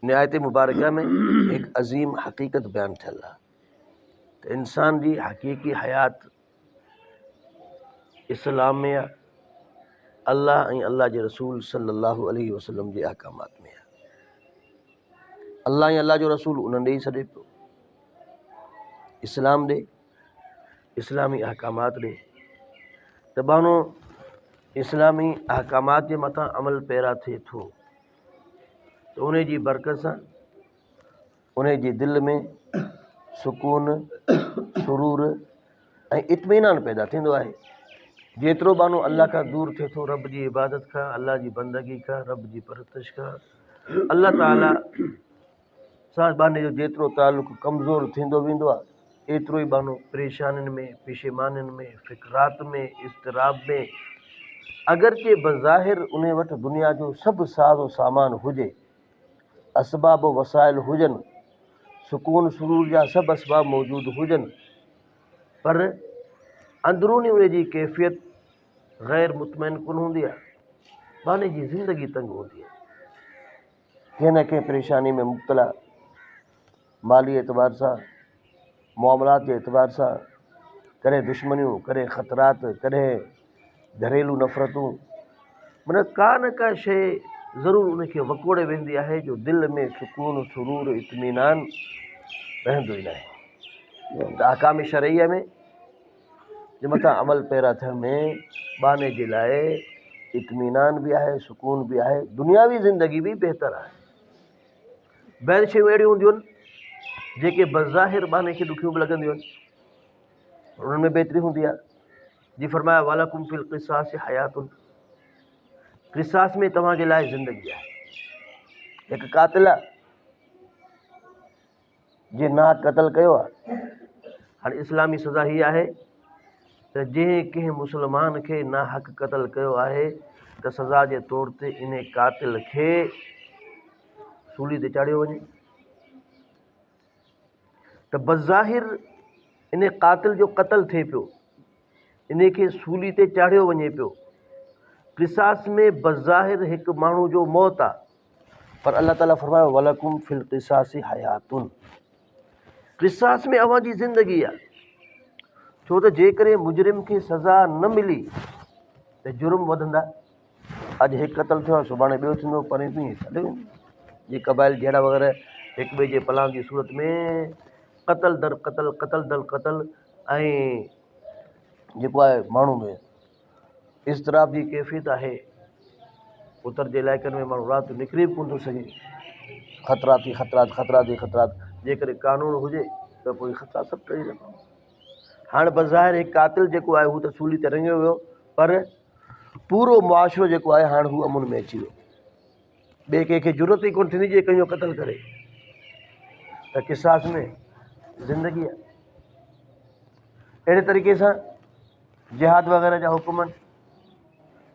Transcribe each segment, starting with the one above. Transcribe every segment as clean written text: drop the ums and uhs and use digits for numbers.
इन आयत मुबारक में एक अज़ीम हक़ीक़त बयान थियल आहे त इंसान जी हक़ीक़ी हयात इस्लाम में आहे, अल्लाह ऐं अल्लाह जे रसूल सल्लल्लाहु अलैहि वसल्लम जे अहकामात में आहे। अल्लाह ऐं अल्लाह जो रसूल उन्हनि ॾे ई सॾे पियो, इस्लाम ॾे, इस्लामी अहकामात ॾे। त माण्हू इस्लामी अहकामात जे मथां अमल पैरा थिए थो त उन जी बरकत सां उन जी दिलि में सुकून, सुरूर ऐं इत्मीनान पैदा थींदो आहे। जेतिरो माण्हू अल्लाह खां दूरि थिए थो, रब जी इबादत खां, अल्लाह जी बंदगी खां, रब जी परस्तिश खां, अल्लाह ताला सां बाने जो जेतिरो तालुक़ु कमज़ोर थींदो वेंदो आहे, एतिरो ई माण्हू परेशानियुनि में, पेशेमानियुनि में, फ़िक्रात में, इज़्तिराब में, अगरचे बज़ाहिर उन वटि दुनिया जो सभु साज़ो सामान हुजे, असबाब वसाइल हुजनि, सुकून सुरूर जा सभु असबाब मौजूदु हुजनि, पर अंदरूनी उन जी कैफ़ियत ग़ैर मुतमइन कोन हूंदी आहे, बाने जी ज़िंदगी तंग हूंदी आहे, कंहिं न कंहिं परेशानी में मुब्तला, माली एतबार सां, मामलात जे एतबार सां, कॾहिं दुश्मनियूं, कॾहिं ख़तरात, कॾहिं घरेलू नफ़रतूं, माना का न का शइ ज़रूरु उनखे वकोड़े वेंदी आहे जो दिलि में सुकून, सुरूर, इत्मीनान रहंदो ई न आहे। त अहकाम शरईअ में जे मथां अमल पैरा थियण में बाने जे लाइ इत्मीनान बि आहे, सुकून बि आहे, दुनियावी ज़िंदगी बि बहितर आहे। ॿाहिरि शयूं अहिड़ियूं हूंदियूं आहिनि जेके बज़ाहिर बाने खे ॾुखियूं बि लॻंदियूं आहिनि, उन्हनि में बहितरी हूंदी आहे। जी फरमाया वलकुम फिल क़िसास हयातुन, क़िसास में तव्हांजे लाइ ज़िंदगी आहे। हिकु कातिल जे नाहक क़तल कयो आहे, हाणे इस्लामी सज़ा हीअ आहे त जंहिं कंहिं मुस्लमान खे नाहक क़तल कयो आहे त सज़ा जे तौर ते इन कातिल खे सूली ते चाढ़ियो वञे। त बज़ाहिर इन कातिल जो क़तल थिए पियो, इन खे सूली ते चाढ़ियो वञे पियो। क़िसास में बज़ाहिर हिकु माण्हू जो मौत आहे, पर अल्लाह ताला फरमायो वलकुम फिल क़िसासी हयातुन, क़िसास में अव्हां जी ज़िंदगी आहे। छो त जेकॾहिं मुजरिम खे सज़ा न मिली त जुर्म वधंदा। अॼु हिकु क़तल थियो आहे, सुभाणे ॿियो थींदो, पर ईअं हलियो वेंदो। ये क़बाइल जहिड़ा वग़ैरह हिक ॿिए जे पलान जी सूरत में क़तल दर क़तल, क़तल दर क़तल, ऐं जेको आहे माण्हू में इज़्तिराब जी कैफ़ियत आहे। उतर जे इलाइक़नि में माण्हू राति निकिरी बि कोन थो सघे, ख़तरात ई ख़तरात, ख़तरात ई ख़तरात। जेकॾहिं कानून हुजे त पोइ ख़तरा सभु टही वेंदा। हाणे बज़ाहिर हिकु कातिल जेको आहे हू त सूली ते रंगियो वियो, पर पूरो मुआशिरो जेको आहे हाणे हू अमुन में अची वियो। ॿिए कंहिंखे ज़रूरत ई कोन थींदी जे कंहिंजो क़तल करे। त क़िसास में ज़िंदगी आहे। अहिड़े तरीक़े सां जिहाद वग़ैरह जा हुकुम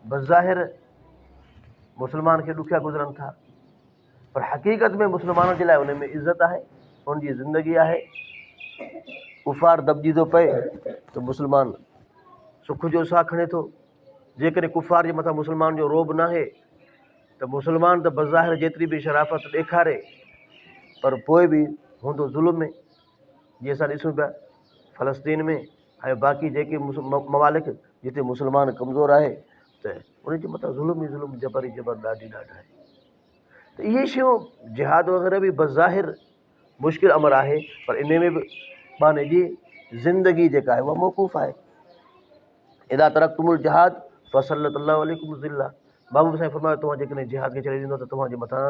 बज़ाहिर मुस्लमान खे ॾुखिया गुज़रनि था, पर हक़ीक़त में मुस्लमाननि जे लाइ उन में इज़त आहे, उन जी ज़िंदगी आहे। कुफ़ार दॿिजी थो पए त मुस्लमान सुख जो साह खणे थो। जेकॾहिं कुफ़ार जे मथां मुस्लमान जो रोब न आहे त मुस्लमान त बज़ाहिर जेतिरी बि शराफ़त ॾेखारे, पर पोइ बि हूंदो ज़ुल्म में। जीअं असां ॾिसूं पिया फ़लस्तीन में ऐं बाक़ी जेके ममालिक जिते मुस्लमान कमज़ोर आहे त उनजे मथां ज़ुल्म ई ज़ुल्म, जबर ई जबर, ॾाढी ॾाढा आहे। त इहे शयूं जिहाद वग़ैरह बि बज़ाहिर मुश्किल अमर आहे, पर इन में बि बाने जी ज़िंदगी जेका आहे उहा मौक़ूफ़ आहे। इदा तरक़्तुमुल जिहाद फसल्लतल्लाहु अलैकुम ज़िल्ला, महबूब साईं फरमायो तव्हां जेकॾहिं जिहाद खे छॾे ॾींदो त तव्हांजे मथां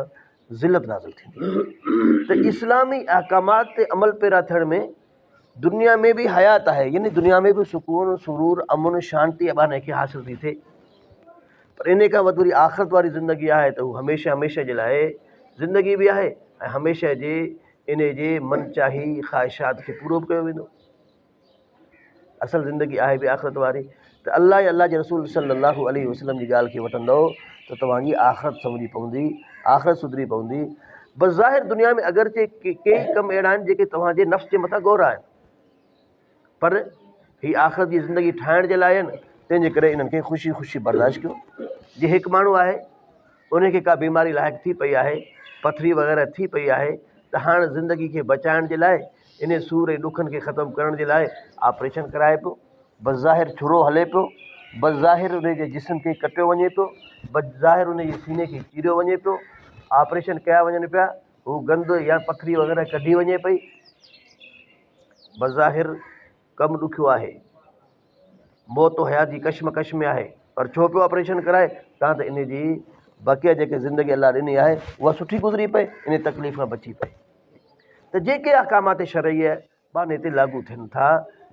ज़िलत नाज़िल थींदी। त इस्लामी अहकामात ते अमल पैरा थियण में दुनिया में बि हयात आहे, यानी दुनिया में बि सुकून, सुरूर, अमुन, शांती बाने खे हासिल थी थिए। पर इन खां वधि वरी आख़िरत वारी ज़िंदगी आहे त हू हमेशह हमेशह जे लाइ ज़िंदगी बि आहे ऐं हमेशह जे इन जे मनचाही ख़्वाहिशात खे पूरो बि कयो वेंदो। असल ज़िंदगी आहे बि आख़िरत वारी। त अल्लाह ऐं अल्लाह जे रसूल सल्लल्लाहु अलैहि वसल्लम जी ॻाल्हि खे वठंदव त तव्हांजी आख़िरत सम्झी पवंदी, आख़िरत सुधरी पवंदी। बज़ाहिर दुनिया में अगरचे कई कम अहिड़ा आहिनि जेके तव्हांजे नफ़्स जे मथां गौर आहिनि, पर हीअ आख़िरत जी ज़िंदगी ठाहिण जे लाइ आहिनि। तंहिंजे करे इन्हनि खे ख़ुशी ख़ुशी बर्दाश्त कयो। जीअं हिकु माण्हू आहे, उनखे का बीमारी लाइक़ु थी पई आहे, पथरी वग़ैरह थी पई आहे त हाणे ज़िंदगी खे बचाइण जे लाइ इन सूर ऐं ॾुखनि खे ख़तमु करण जे लाइ ऑपरेशन कराए पियो। बज़ाहिर छुरो हले पियो, बज़ाहिर उन जे जिस्म खे कटियो वञे पियो, बज़ाहिर उन जे सीने खे चीरियो वञे पियो, ऑपरेशन कया वञनि पिया, हू गंद या पथरी वग़ैरह कढी वञे पई। बज़ाहिर कमु ॾुखियो आहे, मौत हयात जी कशमकश में आहे, पर छो पियो ऑपरेशन कराए? तां त इन जी बक़िया जेके ज़िंदगी अलाह ॾिनी आहे उहा सुठी गुज़री पए, इन तकलीफ़ खां बची पए। त जेके अहकामात शरईअ बाने ते लागू थियनि था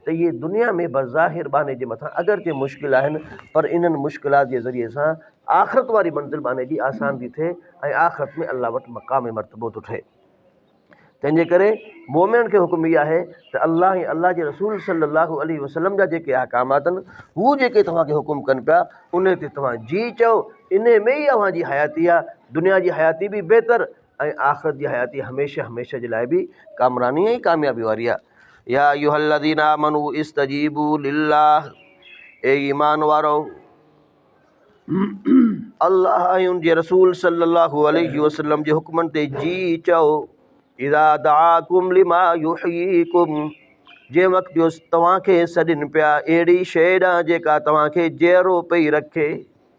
त इहे दुनिया में बज़ाहिर बाने जे मथां अगरचे मुश्किल आहिनि, पर इन्हनि मुश्किलात जे ज़रिए सां आख़िरत वारी मंज़िल बाने जी आसान थी थिए ऐं आख़िरत में अलाह वटि मक़ाम मर्तबो थो ठहे। तंहिंजे करे मोमिननि खे हुकुम इहा आहे त अलाह ऐं अलाह जे रसूल सल्लल्लाहु अलैहि वसल्लम जा जेके अहकामात आहिनि हू जेके तव्हांखे हुकुम कनि पिया उन ते तव्हां जी चओ। इन में ई अव्हांजी हयाती आहे, दुनिया जी हयाती बि बहितर ऐं आख़िरत जी हयाती हमेशह हमेशह जे लाइ बि कामरानी ऐं कामयाबी वारी आहे। या अय्युहल्लज़ीना आमनू इस्तजीबू लिल्लाह, ए ईमान वारो अल्लाह ऐं उन जे रसूल सल्लल्लाहु अलैहि वसल्लम जे हुकमनि ते जी चओ। इज़ा दआकुम लिमा युहयीकुम, जंहिं वक़्तु जो तव्हांखे सॾनि पिया अहिड़ी शइ ॾांहुं जेका तव्हांखे जीअरो पई रखे,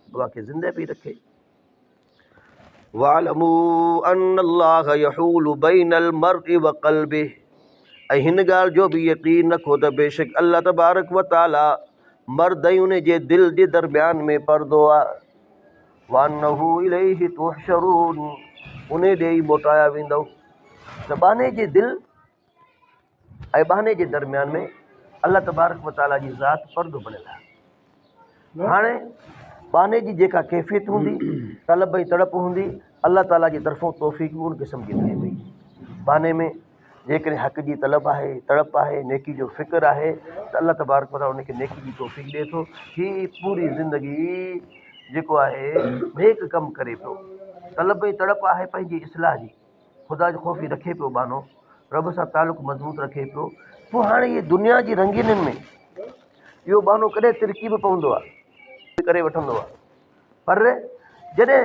तव्हांखे ज़िंदह पई रखे। वालमू अन्नल्लाह यहूलु बैनल मर्इ व क़ल्बिहि, ऐं हिन ॻाल्हि जो बि यकीन रखो त बेशक अल्लाह तबारक व ताला मर्द ऐं उन जे दिलि जे दरमियान में पर्दो आहे। वअन्नहु इलैहि तुहशरून, उन ॾे ई मोटाया वेंदव। त बाने जे दिलि ऐं बाने जे दरमियान में अल्लाह तबारक व ताला जी ज़ात पर्दो बणियल आहे। हाणे बाने जी जेका कैफ़ियत हूंदी, तलब ऐं तड़प हूंदी, अल्लाह ताला जी तरफ़ों तौफ़ीक़ उन क़िस्म जी थिए पई। बाने में जेकॾहिं हक़ जी तलब आहे, तड़प आहे, नेकी जो फ़िक्र आहे त अल्लाह तबारक व ताला उनखे नेकी जी तौफ़ीक़ ॾिए थो। हीअ पूरी ज़िंदगी जेको आहे नेक कमु करे पियो, तलब ऐं तड़प आहे पंहिंजी इस्लाह जी, ख़ुदा जो ख़ौफ़ी रखे पियो, बानो रब सां तालुक़ मज़बूत रखे पियो। पोइ हाणे इहे दुनिया जी रंगीनियुनि में इहो बानो कॾहिं तिरकी बि पवंदो आहे, करे वठंदो आहे, पर जॾहिं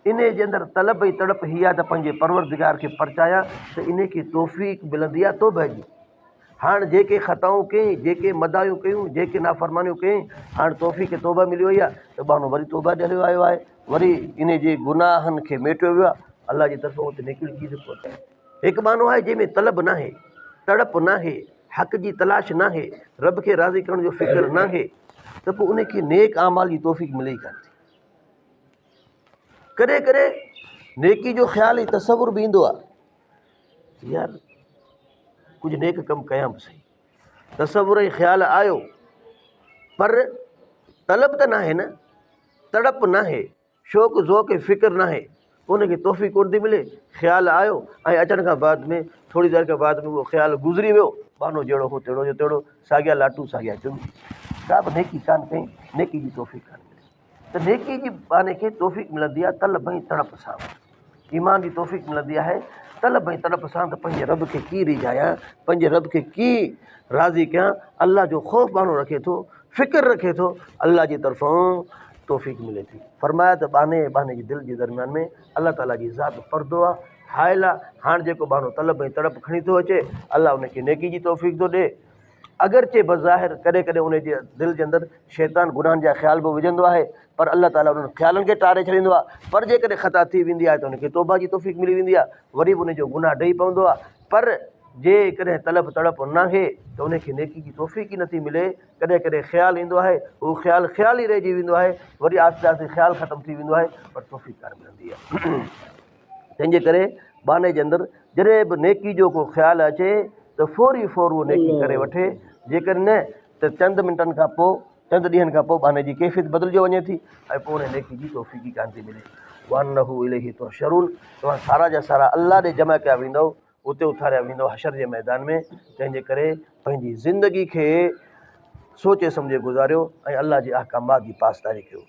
इन जे अंदरि तलब ऐं तड़प हीअ आहे त पंहिंजे परवरदिगार खे परचायां त इन खे तौफ़ीक़ मिलंदी आहे तौबह जी। हाणे जेके ख़ताऊं कयईं, जेके मदायूं कयूं, जेके नाफ़रमानियूं कयईं, हाणे तौफ़ीक़ तौबह मिली वई आहे त बानो वरी तौबह ॾियो आयो आहे, वरी इन जे गुनाहनि खे मेटियो वियो आहे, अलाह जी तरफ़ां उते निकिरी थी सघो। हिकु बानो आहे जंहिंमें तलब नाहे, तड़प नाहे, हक़ जी तलाश नाहे, रब खे राज़ी करण जो फ़िक्र नाहे, त पोइ उनखे नेक आमाल जी तौफ़ीक़ मिले ई कान थी। कॾहिं कॾहिं नेकी जो ख़्यालु ऐं तसवुर बि ईंदो आहे, यार कुझु नेक कमु कयां बि सही, तसवुर ऐं ख़्यालु आयो, पर तलब त नाहे न, तड़प नाहे, शौक़ु ज़ौक़ ऐं फ़िक्र नाहे, उनखे तौफ़ीक़ कोन थी मिले। ख़्यालु आयो ऐं अचण खां बाद में थोरी देरि खां बाद में उहो ख़्यालु गुज़री वियो, बानो जहिड़ो हो तहिड़ो जो तहिड़ो, साॻिया लाटू साॻिया चुंगी, का बि नेकी कान कई, नेकी जी तौफ़ीक़ कान मिले। त नेकी जी बाने खे तौफ़ीक़ मिलंदी आहे तलब ऐं तड़प सां। ईमान जी तौफ़ीक़ मिलंदी आहे तलब ऐं तड़प सां, त पंहिंजे रब खे कीअं रिझायां, पंहिंजे रब खे कीअं राज़ी कयां, अल्लाह जो ख़ौफ़ बानो रखे थो, फ़िक्र रखे थो, अल्लाह जी तरफ़ां तौफ़ीक़ मिले थी। फरमाया त बाने जे दिलि जे दरमियान में अल्लाह ताला जी ज़ात पर्दो आहे, हाइल आहे। हाणे जेको बानो तलब ऐं तड़प खणी थो अचे, अल्लाह उनखे नेकी जी तौफ़ीक़ थो ॾिए। अगरचे बज़ाहिर कॾहिं कॾहिं उन जे दिलि जे अंदरि शैतान गुनाहनि जा ख़्याल बि विझंदो आहे, पर अल्लाह ताला उन्हनि ख़्यालनि खे टारे छॾींदो आहे। पर जेकॾहिं ख़ता थी वेंदी आहे त उनखे तौबा जी तौफ़ीक़ मिली वेंदी आहे, वरी बि उनजो गुनाह ॾेई पवंदो आहे। पर जेकॾहिं तलब तड़प नाहे त उनखे नेकी जी तौफ़ीक़ ई नथी मिले। कॾहिं कॾहिं ख़्यालु ईंदो आहे, उहो ख़्यालु ई रहिजी वेंदो आहे, वरी आहिस्ते आहिस्ते ख़्यालु ख़तमु थी वेंदो आहे, पर तौफ़ीक़ कान मिलंदी आहे। तंहिंजे करे बाने जे अंदरि जॾहिं बि नेकी जो को ख़्यालु अचे त फौरी उहो नेकी करे वठे, जेकॾहिं न त चंद मिंटनि खां पोइ, चंद ॾींहंनि खां पोइ बाने जी कैफ़ियत बदिलिजी वञे थी ऐं पोइ उन नेकी जी तौफ़ीक़ ई कान थी मिले। वअन्नहु इलैहि तुहशरून, तव्हां सारा जा सारा अल्लाह ॾे जमा कया वेंदव, उते उथारिया वेंदव हशर जे मैदान में। तंहिंजे करे पंहिंजी ज़िंदगी खे सोचे सम्झे गुज़ारियो ऐं अल्लाह जे अहकामात जी पासदारी कयो।